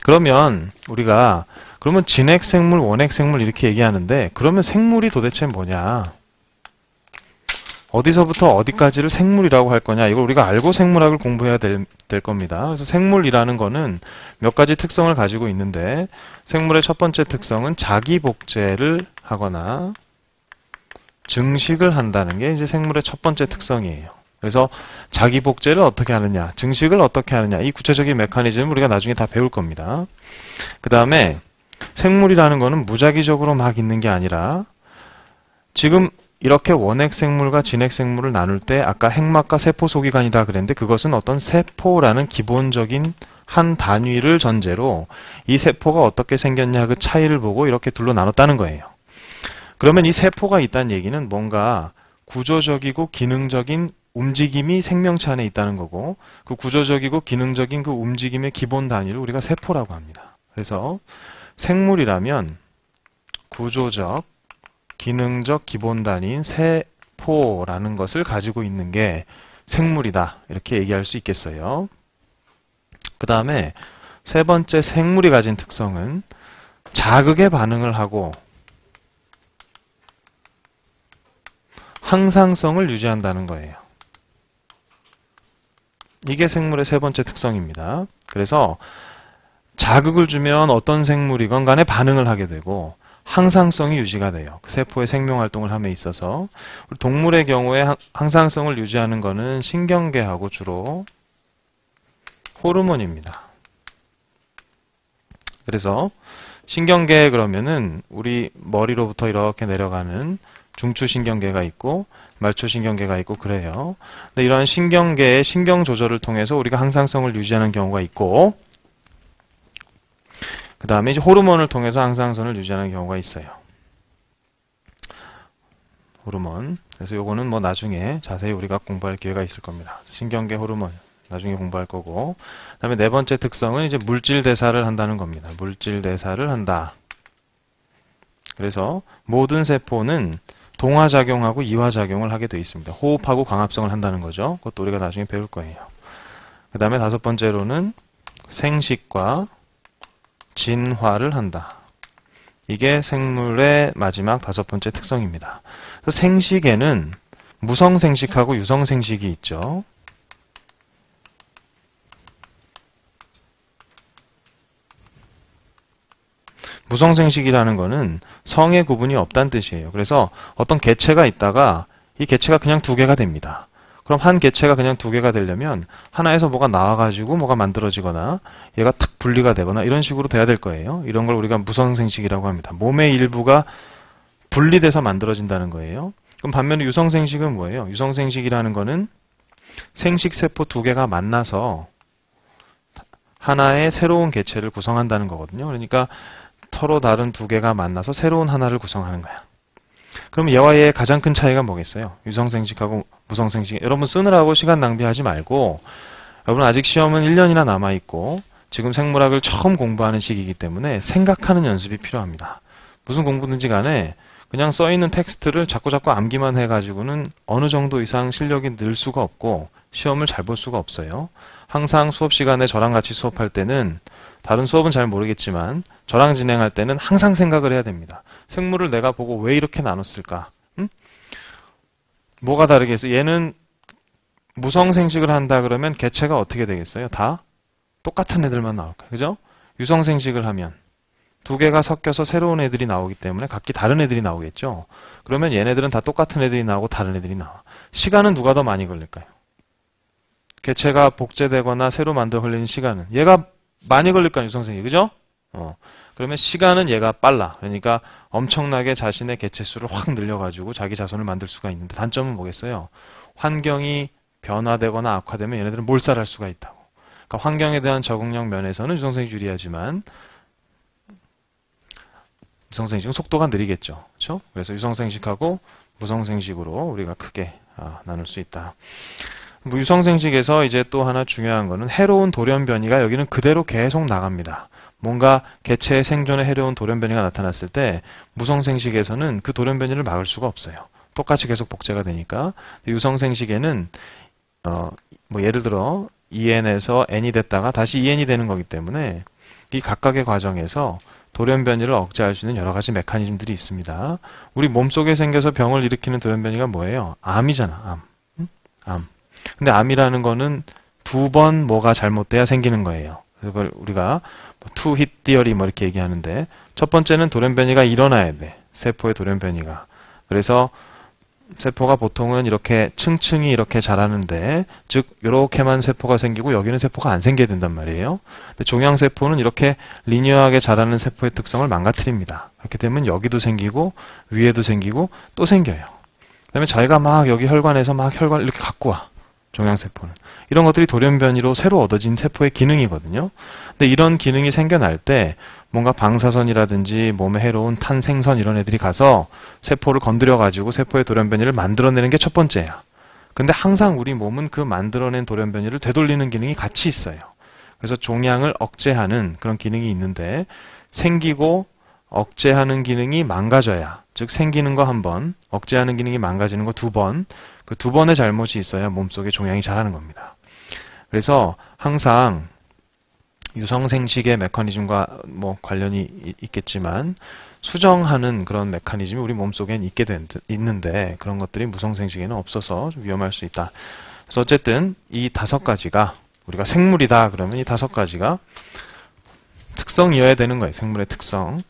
그러면 우리가 그러면 진핵생물, 원핵생물 이렇게 얘기하는데 그러면 생물이 도대체 뭐냐? 어디서부터 어디까지를 생물이라고 할 거냐? 이걸 우리가 알고 생물학을 공부해야 될 겁니다. 그래서 생물이라는 거는 몇 가지 특성을 가지고 있는데 생물의 첫 번째 특성은 자기 복제를 하거나 증식을 한다는 게 이제 생물의 첫 번째 특성이에요. 그래서 자기 복제를 어떻게 하느냐, 증식을 어떻게 하느냐, 이 구체적인 메커니즘을 우리가 나중에 다 배울 겁니다. 그 다음에 생물이라는 거는 무작위적으로 막 있는 게 아니라 지금 이렇게 원핵생물과 진핵생물을 나눌 때 아까 핵막과 세포소기관이다 그랬는데 그것은 어떤 세포라는 기본적인 한 단위를 전제로 이 세포가 어떻게 생겼냐 그 차이를 보고 이렇게 둘로 나눴다는 거예요. 그러면 이 세포가 있다는 얘기는 뭔가 구조적이고 기능적인 움직임이 생명체 안에 있다는 거고 그 구조적이고 기능적인 그 움직임의 기본 단위를 우리가 세포라고 합니다. 그래서 생물이라면 구조적, 기능적 기본 단위인 세포라는 것을 가지고 있는 게 생물이다. 이렇게 얘기할 수 있겠어요. 그 다음에 세 번째 생물이 가진 특성은 자극에 반응을 하고 항상성을 유지한다는 거예요. 이게 생물의 세 번째 특성입니다. 그래서 자극을 주면 어떤 생물이건 간에 반응을 하게 되고 항상성이 유지가 돼요. 그 세포의 생명활동을 함에 있어서 동물의 경우에 항상성을 유지하는 것은 신경계하고 주로 호르몬입니다. 그래서 신경계 그러면은 우리 머리로부터 이렇게 내려가는 중추신경계가 있고 말초신경계가 있고 그래요. 근데 이러한 신경계의 신경 조절을 통해서 우리가 항상성을 유지하는 경우가 있고 그 다음에 이제 호르몬을 통해서 항상성을 유지하는 경우가 있어요. 호르몬. 그래서 요거는 뭐 나중에 자세히 우리가 공부할 기회가 있을 겁니다. 신경계 호르몬 나중에 공부할 거고 그 다음에 네 번째 특성은 이제 물질 대사를 한다는 겁니다. 물질 대사를 한다. 그래서 모든 세포는 동화작용하고 이화작용을 하게 되어 있습니다. 호흡하고 광합성을 한다는 거죠. 그것도 우리가 나중에 배울 거예요. 그 다음에 다섯 번째로는 생식과 진화를 한다. 이게 생물의 마지막 다섯 번째 특성입니다. 그래서 생식에는 무성생식하고 유성생식이 있죠. 무성생식이라는 거는 성의 구분이 없다는 뜻이에요. 그래서 어떤 개체가 있다가 이 개체가 그냥 두 개가 됩니다. 그럼 한 개체가 그냥 두 개가 되려면 하나에서 뭐가 나와가지고 뭐가 만들어지거나 얘가 탁 분리가 되거나 이런 식으로 돼야 될 거예요. 이런 걸 우리가 무성생식이라고 합니다. 몸의 일부가 분리돼서 만들어진다는 거예요. 그럼 반면에 유성생식은 뭐예요? 유성생식이라는 거는 생식세포 두 개가 만나서 하나의 새로운 개체를 구성한다는 거거든요. 그러니까 서로 다른 두 개가 만나서 새로운 하나를 구성하는 거야. 그럼 얘와 얘의 가장 큰 차이가 뭐겠어요? 유성생식하고 무성생식. 여러분 쓰느라고 시간 낭비하지 말고 여러분 아직 시험은 1년이나 남아있고 지금 생물학을 처음 공부하는 시기이기 때문에 생각하는 연습이 필요합니다. 무슨 공부든지 간에 그냥 써있는 텍스트를 자꾸 암기만 해가지고는 어느 정도 이상 실력이 늘 수가 없고 시험을 잘 볼 수가 없어요. 항상 수업 시간에 저랑 같이 수업할 때는 다른 수업은 잘 모르겠지만 저랑 진행할 때는 항상 생각을 해야 됩니다. 생물을 내가 보고 왜 이렇게 나눴을까? 응? 뭐가 다르겠어요? 얘는 무성생식을 한다 그러면 개체가 어떻게 되겠어요? 다 똑같은 애들만 나올까요? 그죠? 유성생식을 하면 두 개가 섞여서 새로운 애들이 나오기 때문에 각기 다른 애들이 나오겠죠? 그러면 얘네들은 다 똑같은 애들이 나오고 다른 애들이 나와. 시간은 누가 더 많이 걸릴까요? 개체가 복제되거나 새로 만들어 걸리는 시간은 얘가 많이 걸릴까요? 유성생식. 그죠? 그러면 시간은 얘가 빨라. 그러니까 엄청나게 자신의 개체수를 확 늘려가지고 자기 자손을 만들 수가 있는데 단점은 뭐겠어요? 환경이 변화되거나 악화되면 얘네들은 몰살할 수가 있다고. 그러니까 환경에 대한 적응력 면에서는 유성생식이 유리하지만 무성생식은 속도가 느리겠죠. 그렇죠? 그래서 유성생식하고 무성생식으로 우리가 크게 나눌 수 있다. 유성생식에서 이제 또 하나 중요한 거는 해로운 돌연변이가 여기는 그대로 계속 나갑니다. 뭔가 개체의 생존에 해로운 돌연변이가 나타났을 때 무성생식에서는 그 돌연변이를 막을 수가 없어요. 똑같이 계속 복제가 되니까. 유성생식에는 뭐 예를 들어 2n에서 n이 됐다가 다시 2n이 되는 거기 때문에 이 각각의 과정에서 돌연변이를 억제할 수 있는 여러 가지 메커니즘들이 있습니다. 우리 몸속에 생겨서 병을 일으키는 돌연변이가 뭐예요? 암이잖아, 암. 응? 암. 근데 암이라는 거는 두 번 뭐가 잘못돼야 생기는 거예요. 그걸 우리가 투 힛 디어리 뭐 이렇게 얘기하는데, 첫 번째는 돌연변이가 일어나야 돼. 세포의 돌연변이가. 그래서 세포가 보통은 이렇게 층층이 이렇게 자라는데, 즉 이렇게만 세포가 생기고 여기는 세포가 안 생겨야 된단 말이에요. 근데 종양세포는 이렇게 리니어하게 자라는 세포의 특성을 망가뜨립니다. 그렇게 되면 여기도 생기고 위에도 생기고 또 생겨요. 그다음에 자기가 막 여기 혈관에서 막 혈관을 이렇게 갖고 와. 종양세포는. 이런 것들이 돌연변이로 새로 얻어진 세포의 기능이거든요. 근데 이런 기능이 생겨날 때 뭔가 방사선이라든지 몸에 해로운 탄생선 이런 애들이 가서 세포를 건드려가지고 세포의 돌연변이를 만들어내는 게 첫 번째야. 근데 항상 우리 몸은 그 만들어낸 돌연변이를 되돌리는 기능이 같이 있어요. 그래서 종양을 억제하는 그런 기능이 있는데, 생기고 억제하는 기능이 망가져야, 즉 생기는 거 한 번, 억제하는 기능이 망가지는 거 두 번, 그 두 번의 잘못이 있어야 몸속에 종양이 자라는 겁니다. 그래서 항상 유성생식의 메커니즘과 뭐 관련이 있겠지만 수정하는 그런 메커니즘이 우리 몸속엔 있는데, 그런 것들이 무성생식에는 없어서 좀 위험할 수 있다. 그래서 어쨌든 이 다섯 가지가, 우리가 생물이다 그러면 이 다섯 가지가 특성이어야 되는 거예요. 생물의 특성.